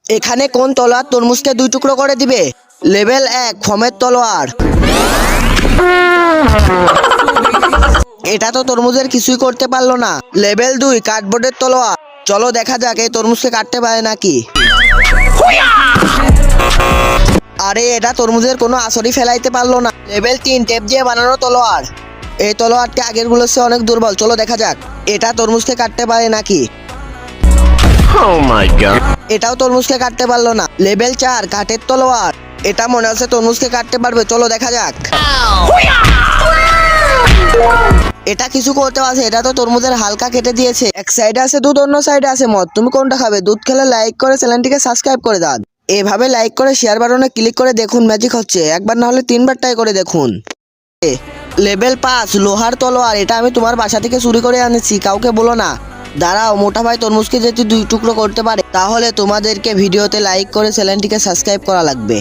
এখানে কোন তলোয়ার তরমুজকে 2 টুকরো করে দিবে? লেভেল 1 ফমের তলোয়ার। এটা তো তরমুজের কিছুই করতে পারলো না। লেভেল 2 কার্ডবোর্ডের তলোয়ার। চলো দেখা যাক এই তরমুজকে কাটতে পারে নাকি। আরে এটা তরমুজের কোনো আসরই ফেলাইতে পারলো না। লেভেল 3 টেপ দিয়ে বানানো তলোয়ার। এই তলোয়ারটি আগের গুলোর চেয়ে অনেক দুর্বল। চলো দেখা যাক এটা তরমুজকে কাটতে পারে নাকি। Oh my god. এটাও তরমুজকে কাটতে পারলো না। লেভেল 4 কাঠের তলোয়ার। এটা মনে হচ্ছে তরমুজকে কাটতে পারবে। চলো দেখা যাক। এটা কিছু করতে পারছে। এটা তো তরমুজের হালকা কেটে দিয়েছে। এক সাইডে আছে দুধ, অন্য সাইডে আছে মদ। তুমি কোনটা খাবে? দুধ খেলে লাইক করে চ্যানেলটিকে সাবস্ক্রাইব করে দাও। এভাবে লাইক করে শেয়ার বাটনে ক্লিক করে দেখুন ম্যাজিক হচ্ছে। একবার না হলে 3বার ট্রাই করে দেখুন। লেভেল 5 লোহার তলোয়ার। এটা আমি তোমার বাসা থেকে চুরি করে আনেছি, কাউকে বলো না। দাঁড়াও, মোটা ভাই তরমুজকে যদি 2 টুকরো করতে পারে তাহলে তোমাদেরকে ভিডিওতে লাইক করে চ্যানেলটিকে সাবস্ক্রাইব করা লাগবে।